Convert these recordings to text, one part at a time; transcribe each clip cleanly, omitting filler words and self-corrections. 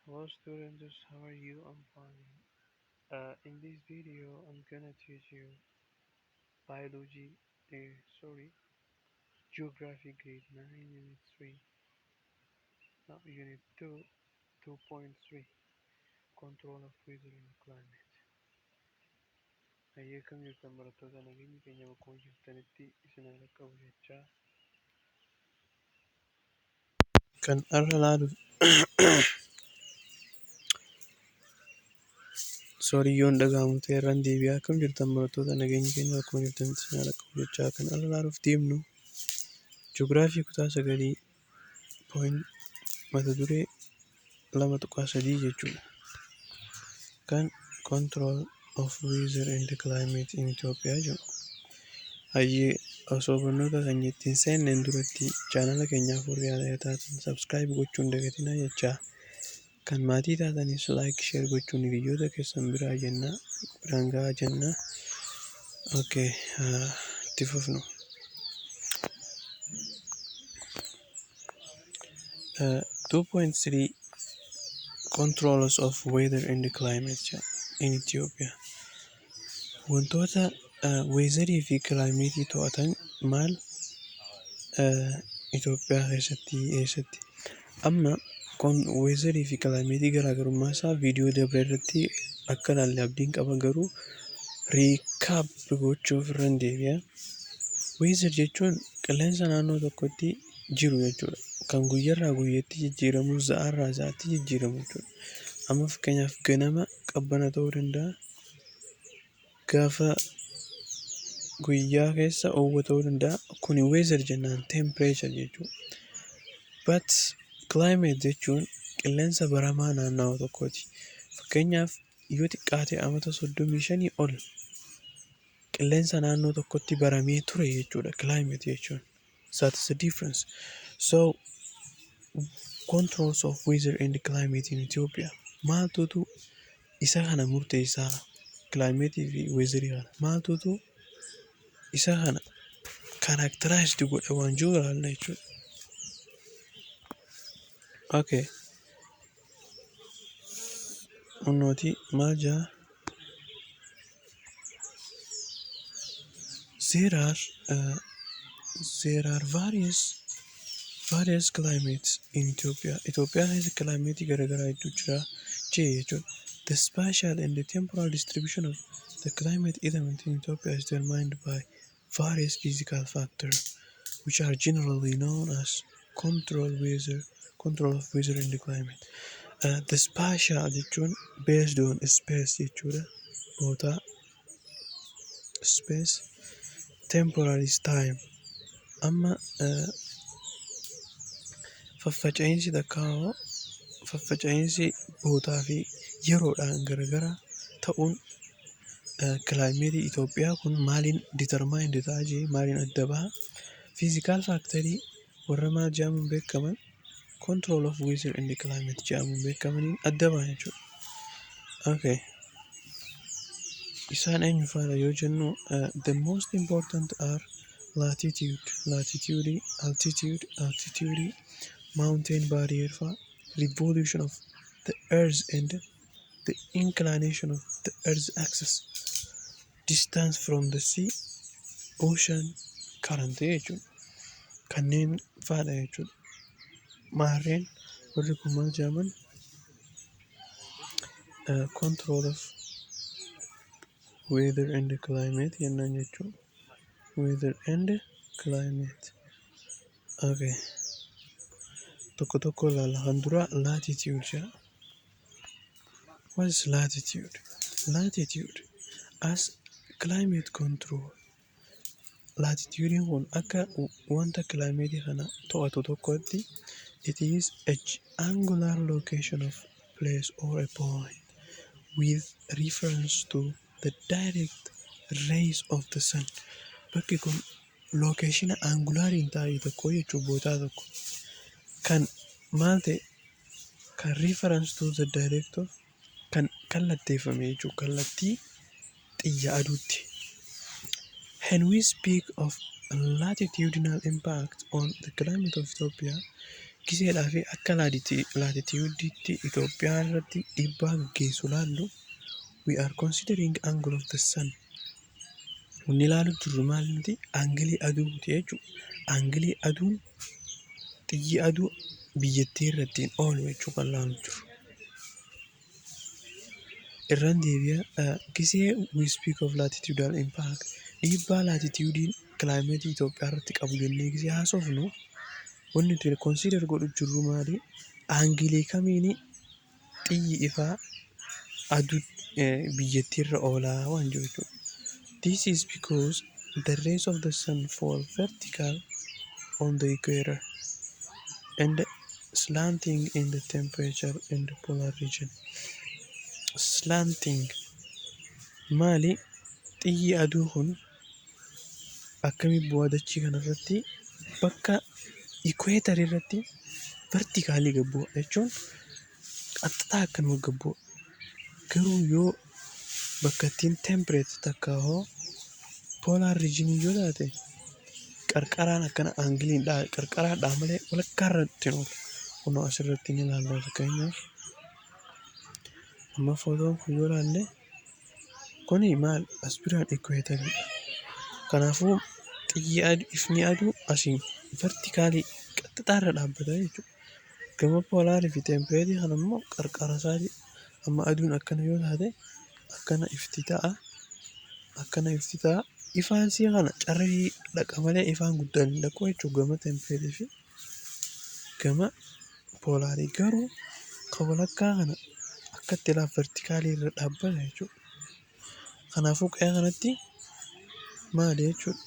Hello students, how are you? I'm fine. In this video, I'm gonna teach you biology, sorry, geography grade 9, unit 3, now unit 2, 2.3, control of weather and climate. Ayyakam jirtan barattoota nageenyi keenya bakkuma jirtanitti isin haa qaqqabu jechaa kan irra laaluuf sooriyyoon dhaga'amu ta'e irraan deebi'aa akkam jirtan barattoota nageenyi keenya bakkuma jirtanitti isin haa qaqqabu jechaa kan irra laaluuf deemnu ji'oogiraafii kutaa 9 point mata duree 2.3 jechuudha. Kan control of weather and climate in Ethiopia jedhu. Hayyee osoo barnoota keenya ittiin seenneen duratti chaanala keenyaaf warri haaraa taatan subscribe gochuun dagatinaa jechaa kan maatii taatanis like share gochuun hiriyoota keessan biraan gahaa jennaa. Okay, itti fufnu. 2.3 Controls of weather and climate in Ethiopia. Wantoota weezarii fi kilaayimeetii to'atan maal Itoophiyaa keessatti amma weezarii fi kilaayimeetii garaagarummaa isaa viidiyoo dabre irratti akka ilaalle abdiin qaba, garuu riikaap gochuuf irraan deebi'a. Weezar jechuun qilleensa naannoo tokkotti jiru jechuudha. Kan guyyaarraa guyyaatti jijjiiramu, sa'aarraa sa'aatti jijjiiramu jechuudha. Amma fakkeenyaaf ganama qabbana ta'uu danda'a, gaafa guyyaa keessa oowwa ta'uu danda'a. Kuni weezar jennaan, tempereechar jechuudha. But climate jechuun qilleensa baramaa naannawaa tokkooti. Fakkeenyaaf yoo xiqqaate amata 35 ol qilleensa naannoo tokkotti baramee ture jechuudha climate jechuun. That is the difference. So controls of weather and climate in Ethiopia. Maaltu isa kana murteessaa? Climate fi weezarii kana maaltu isa kana characterized godha waan jiru ilaalna jechuudha. Okay. Unnooti maal jaa? There are various climates in Ethiopia. Ethiopia has a climate garagaraa jira jechuudha. The spatial and the temporal distribution of the climate element in Ethiopia is determined by various physical factors, which are generally known as control of weather and the climate. The spatial jechuun based on space jechuudha. Boota space, temporal is time. Amma faffaca'insi bootaa fi yeroodhaan garagara ta'uun kilaayimeetii Itoophiyaa kun maaliin determined ta'a jee maaliin adda baha? Physical factorii warra maal jedhamuun beekaman control of weather and climate jedhamuun beekamaniin adda baha jechuudha. Okay. Isaan eenyu faadha yoo jennu the most important are latitude, altitude, mountain barrier fa'a, revolution of the earth and the inclination of the earth's axis, distance from the sea, ocean current jechuudha. Kanneen faadha jechuudha. Maarreen warri kun maal jedhaman? Control of weather and climate jennaan jechuudha. Weather and climate. Okay. Tokko ilaalla. Kan dura latitude jedha. What is latitude? Latitude as climate control. Latitude kun akka wanta climate kana to'atu tokkotti it is an angular location of place or a point with reference to the direct rays of the sun. Bakki kun location angulaariin taa'e tokko jechuun bootaa tokko kan maal ta'e kan reference to the direct of kan kallatteeffame jechuun kallattii xiyya aduutti. When we speak of latitudinal impact on the climate of Ethiopia, giseedhaa fi akka laatitiyuudiitti Itoophiyaa irratti dhiibbaa gaggeessu laallu we are considering angle of the sun. Wanni ilaaluu jirru maal nuti aangilii aduuti jechuudha. Aangilii aduun xiyyi aduu biyyattii irratti oolu jechuu kan ilaaluu jirru. Irraan deebi'a gisee we speak of latitudinal impact. Dhiibbaa laatitiyuudiin kilaayimeetii Itoophiyaa irratti qabu jennee gisee haasofnu wanni nuti consider godhu jirru maali? Aangilee kamiini xiyyi ifaa aduu biyyattii irra oolaa waan jiru jechuudha. This is because the rays of the sun fall vertical on the equator and slanting in the temperature in the polar region. Slanting maali? Xiyyi aduu kun akkamitti bu'aa dachii kanarratti bakka equator irratti vertikaalii gad bu'a jechuun qaxxaa akkanuma gad bu'a. Garuu yoo bakka ittiin temperate takka hoo polar region yoo taate qarqaraan akkana aangiliin qarqaraadhaa malee walakkaa irratti hin oolu. Kun asirratti ni ilaalla fakkeenyaaf. Amma footoon kun yoo ilaalle kuni maal as biraan equatoriidha. Kanaafuu xiyyi ifni aduu asiin vertikaalii qaxxaa irra dhaabbata jechuudha. Gama poolaarii fi tempereetii kana immoo qarqara isaati. Amma aduun akkana yoo taate akkana ifti ta'a. Ifaan sii kana carrii dhaqa malee ifaan guddaan hin dhaqu jechuudha gama tempereetii fi gama poolaarii. Garuu kan walakkaa kana akkatti ilaa vertikaalii irra dhaabbata jechuudha. Kanaafuu qe'ee kanatti maali jechuudha?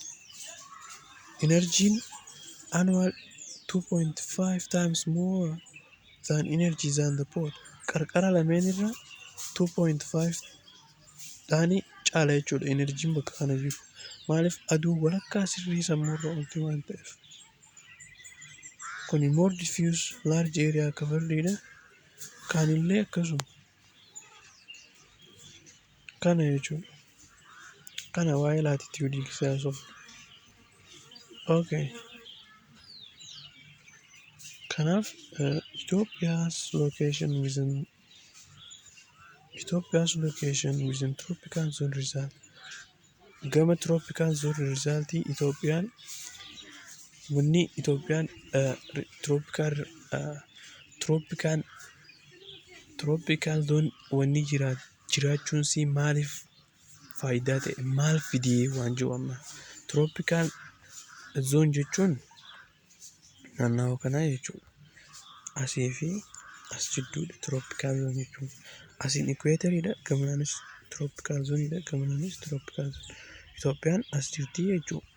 Enerjiin annual 2.5 times more than energy than the pole. Qarqara lameen irra 2.5 dhaanii caala jechuudha enerjiin bakka kana jiru. Maaliif aduu walakkaa sirrii sammuurra oolti waan ta'eef. Kuni more diffuse large area coveredha. Kaanillee akkasuma. Kana jechuudha. Kana waa'ee laatitiyuudii haasofna. Okay. Kanaaf Ethiopia's location within tropical zone result. Gama tropical zone resultii Itoophiyaan wanni Itoophiyaan tropical zone wanni jiraachuun si maaliif faayidaa ta'e maal fidee waan jiru amma. Tropical zone jechuun naannawaa kanaa jechuudha. Asii fi as jidduudha tropical zone jechuun. Asiin equatoriidha gamanaanis tropical zoneidha gamanaanis tropical zone. Itoophiyaan as jirti jechuudha.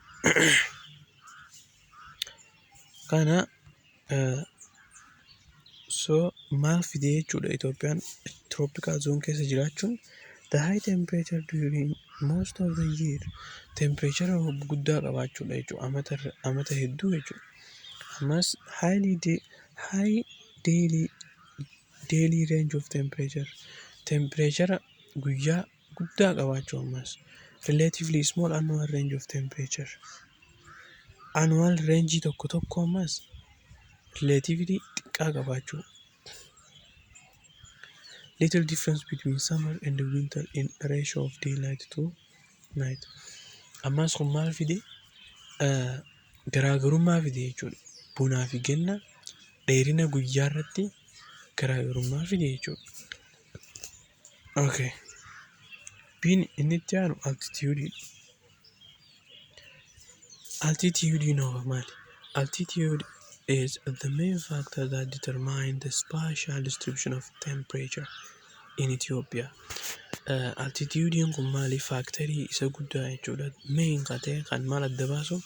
Kana so maal fidee jechuudha Itoophiyaan tropical zone keessa jiraachuun the high temperature during most of the year temperature guddaa qabaachuudha jechuudha amata hedduu jechuudha. Ammas high daily range of temperature guyyaa guddaa qabaachuu. Ammas relatively small annual range of temperature annual range tokko ammas relatively xiqqaa qabaachuu. Little difference between summer and the winter in ratio of daylight to night. Ammas kun maal fide garaagarummaa fide jechuudha. Bunaa fi ganna dheerina guyyaa irratti garaagarummaa fide jechuudha. Okay. Biin inni itti aanu altitude. Altitude of maali? Altitude is the main factor that determines the spatial distribution of temperature in Ethiopia. Altitude kun maali? Factorii isa guddaa jechuudha. Main katee kan maal adda baasu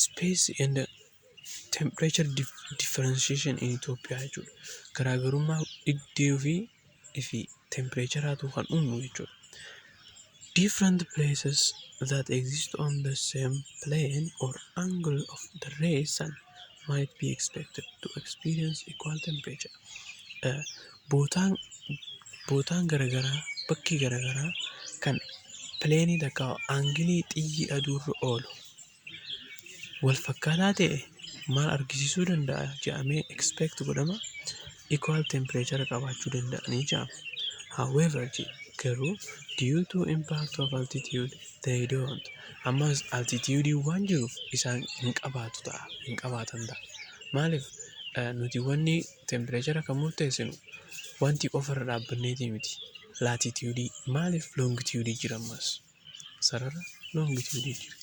space and temperature differentiation in Ethiopia jechuudha. Garaagarummaa iddoo fi temperatureatu kan uumu jechuudha. Different places that exist on the same plane or angle of the rays sun might be expected to experience equal temperature. Bootaan garagaraa bakki garagaraa kan pleenii takka aangilii xiyyi aduurra oolu wal fakkaataa ta'e maal argisiisuu danda'a jedhamee expect godhama equal temperature qabaachuu danda'anii jedhama. However garuu due to impact of altitude they don't. Ammas altitude waan jiruuf isaan hin qabaatan ta'a. Maaliif nuti wanni temperature kan murteessinu wanti qofarra dhaabbanneeti miti. Latitude maaliif longitude jira ammas sarara longitude jira.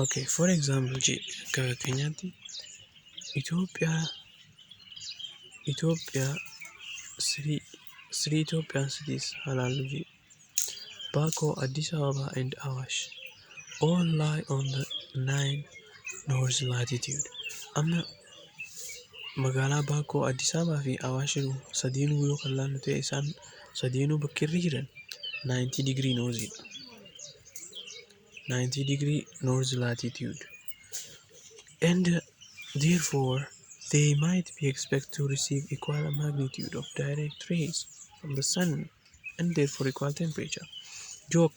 Okay, for example keenyatti Itoophiyaa three Ethiopian cities halaalu Bako, Addis Ababa and Awash all lie on the 9 north latitude. Amma magaalaa Bako, Addis Ababa fi Awash sadiinuu yoo kan laallu ta'e isaan sadiinuu bakka irra jiran 90 degree north 90 degree north latitude, and therefore they might be expected to receive equal magnitude of direct rays from the sun and therefore equal temperature. Yoo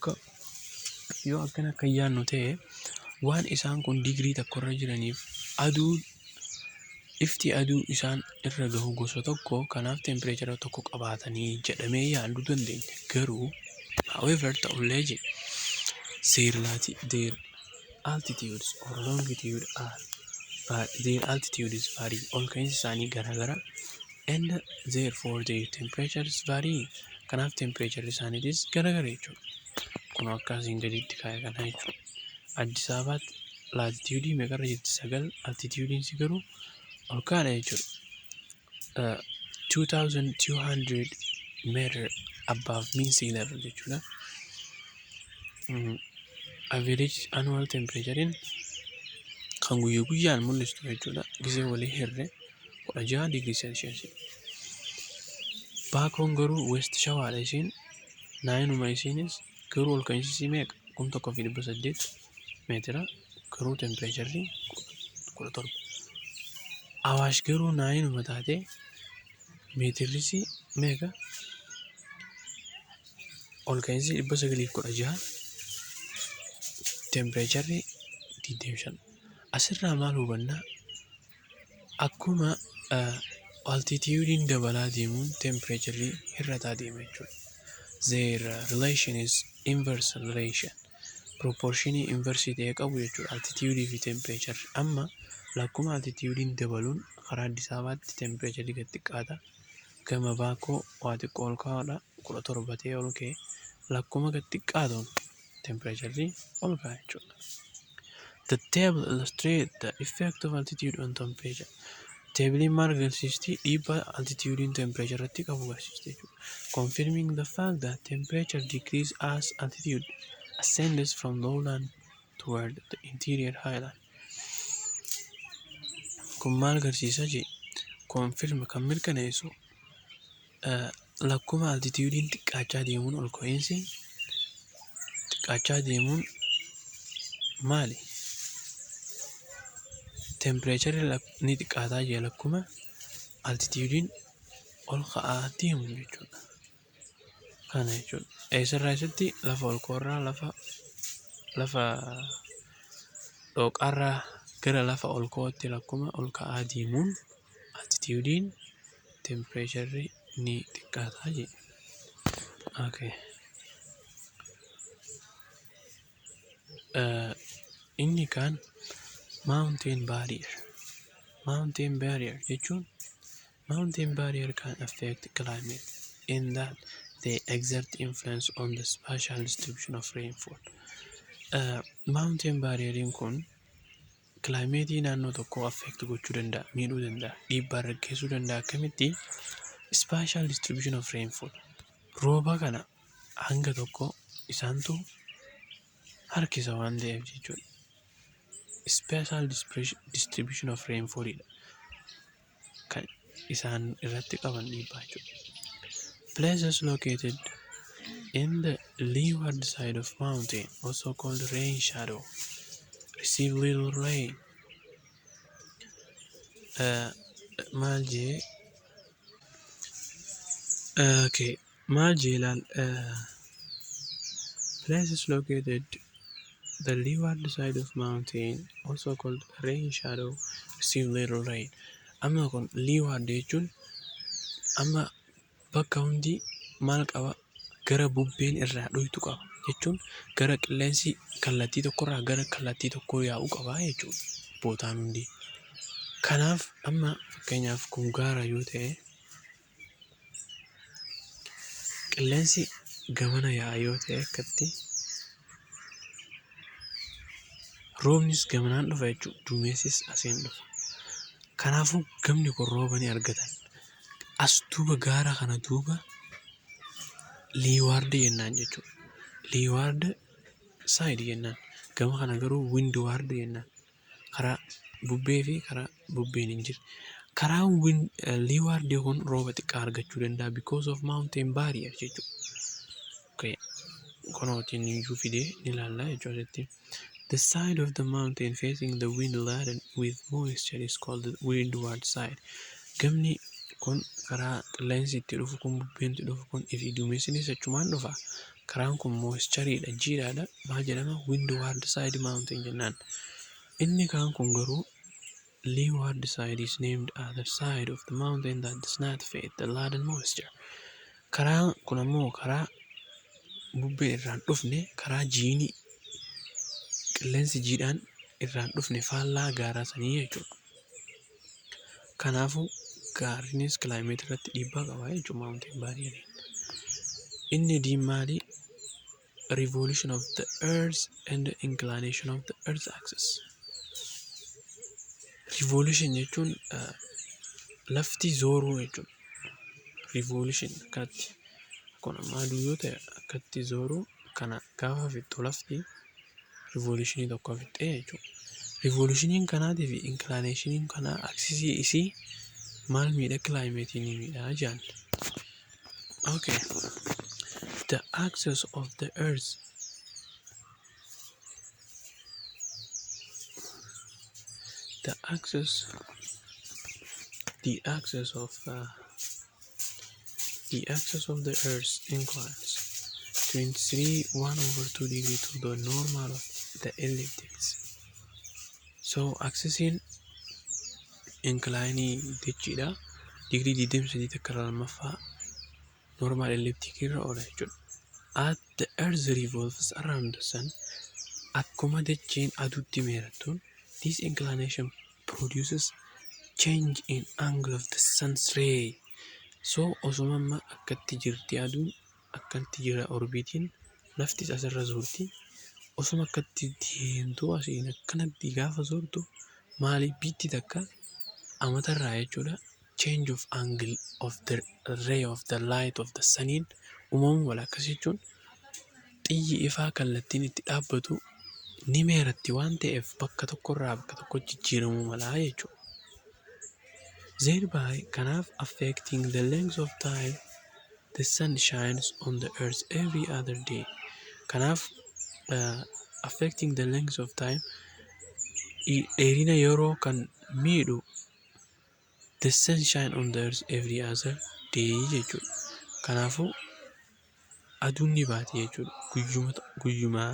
akkana kan yaadnu ta'e waan isaan kun digirii tokkorra jiraniif ifti aduu isaan irra gahu gosa tokko kanaaf temperature tokko qabaatanii jedhamee yaaduu dandeenya. Garuu however ta'ullee their altitudes or longitude their altitudes vary. Ol ka'iinsi isaanii garaagara and therefore their temperatures vary. Kanaaf temperature isaaniitis garaagara jechuudha. Kun akkasiin gaditti kaa'e kana jechuudha. Addis Ababaatti latitude meeqarra jirti? 9. Altitude si garuu ol kaadha jechuudha. 2200 meter above mean sea level jechuudha. Average annual temperature kan guyyaan mul'istu jechuudha. Gisee walii hirree 16 degree celsius. Baakoon garuu west shawaadha isiin 9 isiinis garuu ol ka'iinsi isii meeqa? 1,800 meetira garuu temperature 17. Awaash garuu 9 taatee meetirrisi meeqa? Ol ka'iinsi 916 temperature 25. Asirraa maal hubannaa? Akkuma altitude dabalaa deemuun temperature hir'ataa deema jechuudha. Their relation is inverse relation. Proportionii inverse ta'e qabu jechuudha altitude fi temperature. Amma lakkuma altitude dabaluun karaa Addis Ababaatti temperature gad xiqqaata. Gama Baakoo waa xiqqoo ol kaa'uudha 17 ta'e ol ka'e lakkuma gad xiqqaatuun temperature ol ka'a jechuudha. The table illustrates the effect of altitude on temperature. Teebiliin maal agarsiisti? Dhiibbaa altitude temperature irratti qabu agarsiisti jechuudha. Confirming the fact that temperature decrease as altitude ascends from lowland toward the interior highland. Kun maal agarsiisa jee? Confirm kan mirkaneessu lakkuma altitude xiqqaachaa deemuun ol ka'iinsi xiqqaachaa deemuun maali? Temperature ni xiqqaataa jee lakkuma altitude ol ka'aa deemu jechuudha. Kana jechuudha. Eessarraa eessatti lafa ol koorraa lafa dhooqaarraa gara lafa ol kootti lakkuma ol ka'aa deemuun altitude temperature ni xiqqaataa jee. Okay. Inni kaan mountain barrier jechuun mountain barrier can affect climate in that they exert influence on the spatial distribution of rainfall. Mountain barrier kun climate naannoo tokko affect gochuu danda'a, miidhuu danda'a, dhiibbaa gaggeessuu danda'a. Akkamitti? Spatial distribution of rainfall. Rooba kana hanga tokko isaantu harkisa waan ta'eef jechuudha. Spatial distribution of rainfall kan isaan irratti qaban dhiibbaa jechuudha. Places located in the leeward side of mountain, also called rain shadow, receive little rain. Maal jee? Maal jee laal? Places located The leeward side of mountain, also called rain shadow, receive little rain. Amma kun leeward jechuun amma bakka hundi maal qaba gara bubbeen irraa dhuytu qaba jechuun gara qilleensi kallattii tokkorraa gara kallattii tokkoo yaa'u qaba jechuudha bootaan hundi. Kanaaf amma fakkeenyaaf kun gaara yoo ta'e qilleensi gamana yaa'a yoo ta'e akkatti roobnis gamanaan dhufa jechuudha duumessis asiin dhufa. Kanaafuu gamni kun rooba ni argatan. As duuba gaara kana duuba leeward jennaan jechuudha. Leeward side jennaan. Gama kana garuu windward jennaan. Karaa bubbee fi karaa bubbeen hin jirre. Karaan leeward kun rooba xiqqaa argachuu danda'a because of mountain barrier jechuudha. Okay. Konootiin iyyuu fidee ni ilaalla jechuudha. The side of the mountain facing the wind laden with moisture is called the windward side. Gamni kun karaa qilleensi itti dhufu kun bubbeen itti dhufu kun ifi duumessinis achumaan dhufa. Karaan kun moistureedha jiidhaadha maal jedhama windward side mountain jennaan. Inni kaan kun garuu leeward side is named as the side of the mountain that does not fade the laden moisture. Karaan kun ammoo karaa bubbeen irraan dhufne karaa jiini qilleensi jiidhaan irraan dhufne faallaa gaaraa sanii jechuudha. Kanaafuu gaarrinis climate irratti dhiibbaa qaba jechuudha mountain barrier. Inni diimaadhi revolution of the earth and the inclination of the earth axis. Revolution jechuun lafti zooruu jechuudha. Revolution akkatti kun ammaa yoo ta'e akkatti zooruu kana gaafa fixxu lafti revolutionii tokko fixxee jechuudha. Revolutioniin kanaatii fi inclinationiin kanaa aksisii isii maal miidha climate ni miidha jaan. Okay. The axis of the earth the axis of the earth inclines 23.1/2 degree to the normal of the elliptics. So axisiin incline jechuudha degree 23 takka lammaffaa normal elliptic irra oola jechuudha. As the earth revolves around the sun, akkuma dacheen aduutti meerattuun this inclination produces change in angle of the sun's ray. So osuma amma akkatti jirti aduun akkatti jira orbiitiin laftis asirra zoorti. Osuma akkatti deemtu asiin akkanatti gaafa zoortu maaliif biitti takka amatarraa jechuudha change of angle of the ray of the light of the suniin uumamu wala akkas jechuun xiyyi ifaa kallattiin itti dhaabbatu ni meeratti waan ta'eef bakka tokkorraa bakka tokko jijjiiramuu malaa jechuudha. Thereby kanaaf affecting the length of time the sun shines on the earth every other day. Kanaaf affecting the length of time dheerina yeroo kan miidhu the sun shine on the earth every other day jechuudha. Kanaafuu aduun ni baati jechuudha guyyuma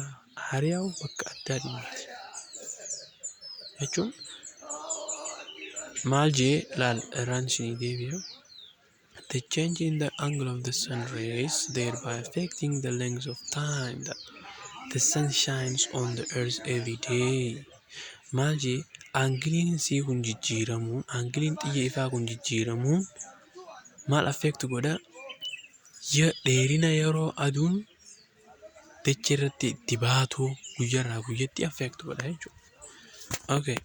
hariyaa'u bakka adda addaatti jechuun maal jee laal irraan isinii deebi'a. The change in the angle of the sun rays thereby affecting the length of time that the sun shines on the earth every day. Maal jee aangiliin isii kun jijjiiramuun aangiliin xiyya ifaa kun jijjiiramuun maal affect godha dheerina yeroo aduun dachee irratti itti baatu guyyaarraa guyyatti affect godha jechuudha. Okay.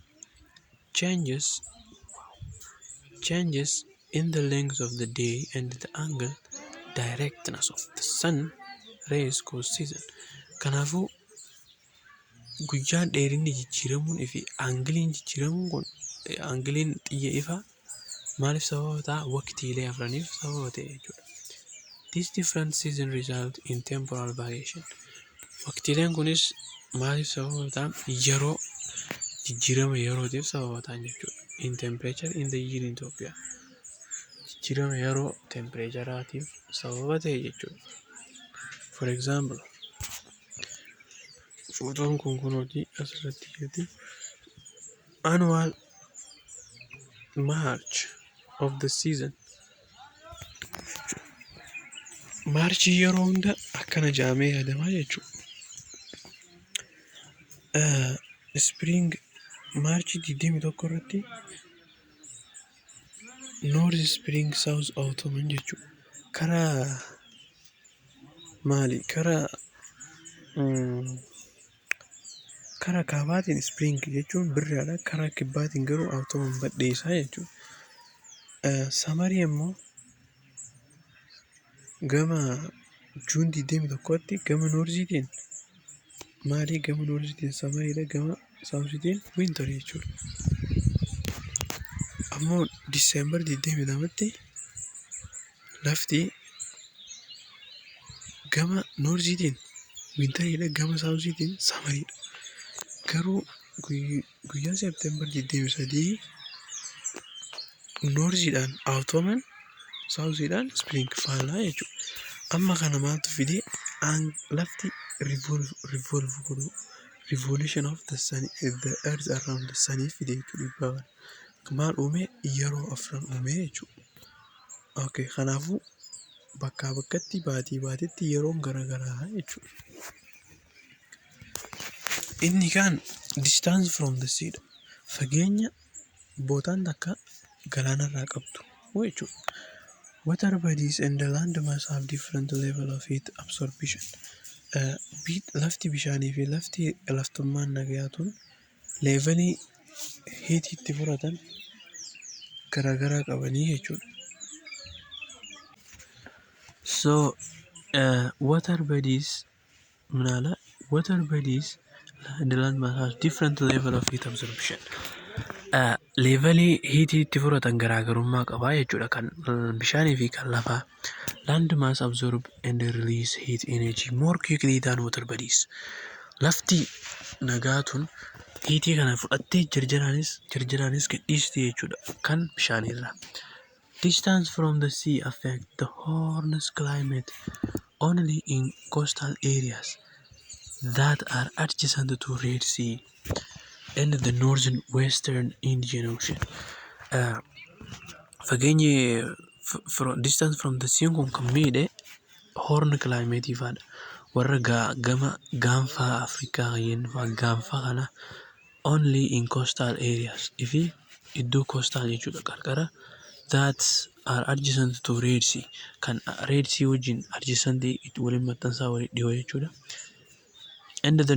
Changes in the length of the day and the angle directness of the sun rays cause season. Kanaafuu guyyaan dheerinni jijjiiramuun fi aangiliin jijjiiramuun kun aangiliin xiyya ifaa maaliif sababa ta'a waqtiilee afraniif sababa ta'e jechuudha. These different seasons result in temporal variation. Waqtiileen kunis maaliif sababa ta'a yeroo jijjiirama yerootiif sababa ta'an jechuudha. In temperature in the year in Ethiopia. Jijjiirama yeroo temperaturaatiif sababa ta'e jechuudha. For Fotoon kun kunuuti asirratti jirti. Annual March of the season. Maarchii yeroo hunda akkana jedhamee yaadamaa jechuudha. Spring Maarchii 21 irratti North Spring South Autumn jechuudha. Karaa maali? Karaa kaabaatiin Spring jechuun birraadha. Karaa kibbaatiin garuu Autumn badheessaa jechuudha. Samarii immoo gama Juun 21tti gama Noorziitiin maali? Gama Noorziitiin samariidha. Gama Saawuziitiin Winter jechuudha. Ammoo Diseembar 22tti lafti gama Noorziitiin Winteriidha. Gama Saawuziitiin samariidha. Garuu guyyaa Seepteembar 23 Noorziidhaan Autumn, Saawuziidhaan Spring faallaa jechuudha. Amma kana maaltu fidee lafti revolution of the sun, the earth around the sun fidee jechuudha. Maal uume? Yeroo afran uume jechuudha. Okay, kanaafuu bakkaa bakkatti baatii baatiitti yeroon garagaraa jechuudha. Inni kaan distance from the sea, fageenya bootaan takka galaanarraa qabdu jechuudha. Water bodies and the land must have different level of heat absorption. Lafti bishaanii fi laftummaan nagayaatuun leevalii heetiitti fudhatan garagaraa qabanii jechuudha. So water bodies and the land must have different level of heat absorption. Leevalii heetiitti fudhatan garaagarummaa qabaa jechuudha. Kan bishaanii fi kan lafaa. Land must absorb and release heat energy more quickly than water bodies. Lafti nagaatuun heetii kana fudhattee jarjaraanis gadhiisti jechuudha. Kan bishaanirraa. Distance from the sea affect the Horn's climate only in coastal areas that are adjacent to Red Sea and the northern western Indian Ocean. Fageenyi distance from the sea kun kan miidhe Horn climate faadha. Warra gama gaanfaa Afrikaa yennaa gaanfaa kana only in coastal areas ifi iddoo coastal jechuudha. Qarqara that are adjacent to Red Sea, kan Red Sea wajjin adjacent waliin maxxansaa walii dhiyoo jechuudha. And the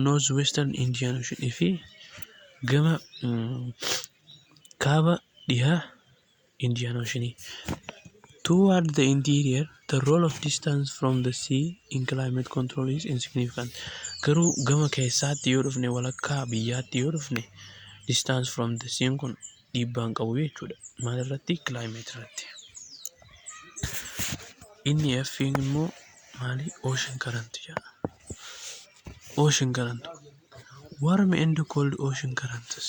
northwestern Indian Ocean ifi gama kaaba dhihaa Indian Ocean. Toward the interior, the role of distance from the sea in climate control is insignificant. Garuu gama keessaatti yoo dhufne walakkaa biyyaatti yoo dhufne distance from the sea kun dhiibbaan qabu jechuudha. Maal irratti? Climate irratti. Inni affiin immoo maali? Ocean current jedha. Ocean current. Warm and cold ocean currents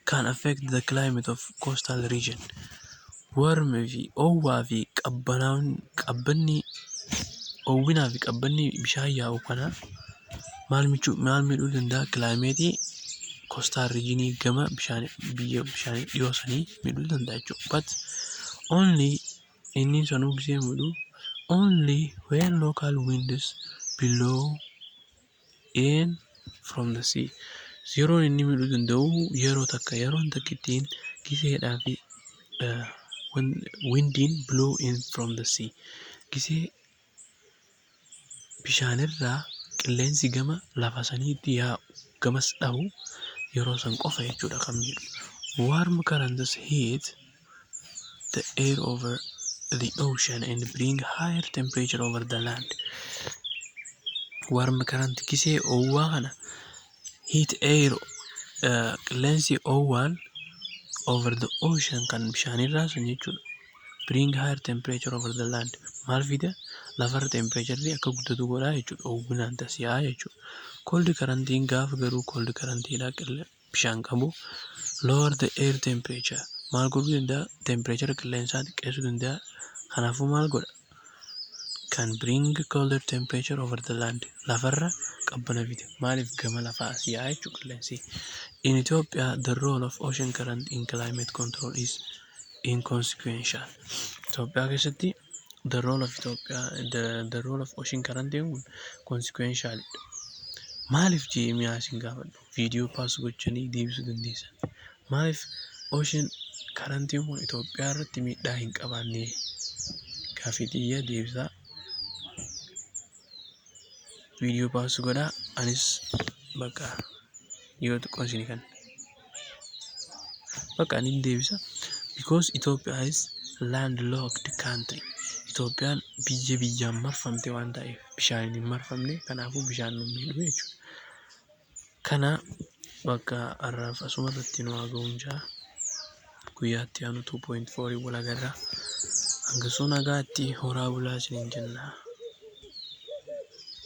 can affect the climate of coastal region. Warm fi oowwaa fi qabbanni oowwinaa fi qabbanni bishaan yaa'u kana maal miidhuu danda'a? Climate coastal regionii gama biyya bishaanii dhiyoosanii miidhuu danda'a jechuudha. But only inni sanuu gisee miidhu only when local winds blow in from the sea. Yeroon inni miidhuu danda'u yeroon takkittiin giseedhaa fi windiin blow in from the sea. Gisee bishaanirraa qilleensi gama lafa saniitti yaa'u gamas dhahu yeroo san qofa jechuudha kan miidhu. Warm currents heat the air over the ocean and bring higher temperature over the land. Warm current gisee oowwaa kana heat air qilleensi oowwaan over the ocean kan bishaanirraa sun jechuudha. Bring higher temperature over the land. Maal fida? Lafarra temperature akka guddatu godhaa jechuudha. Oowwinaan tasi'aa jechuudha. Cold current gaafa garuu cold current bishaan qabu lower the air temperature. Maal godhuu danda'a? Temperature qilleensaa xiqqeessuu danda'a. Kanaafuu maal godha? Can bring colder temperature over the land. Lafarra qabbana fide maaliif gama lafaa asii yaa jechuu qilleensi. In Ethiopia the role of ocean current in climate control is inconsequential. Itoophiyaa keessatti the role of ocean current kun consequential. Maaliif jedhee asiin gaafadhu viidiyoo paas gochanii deebisuu dandeessan. Maaliif ocean current kun Itoophiyaa irratti miidhaa hin qabaanne gaaffii xiyya deebisaa. Video pass godhaa anis bakka yoo xiqqoo isin kan bakka ani deebisa because Ethiopia is landlocked country. Itoophiyaan biyyaan marfamte waan ta'eef bishaan hin marfamne kanaafuu bishaan nu miidhu jechuudha. Kana bakka arraaf asuma irratti nu haa ga'uun jaa guyyaatti aanu 2.4 wal agarra hanga sun nagaatti horaa bulaa isiniin jenna.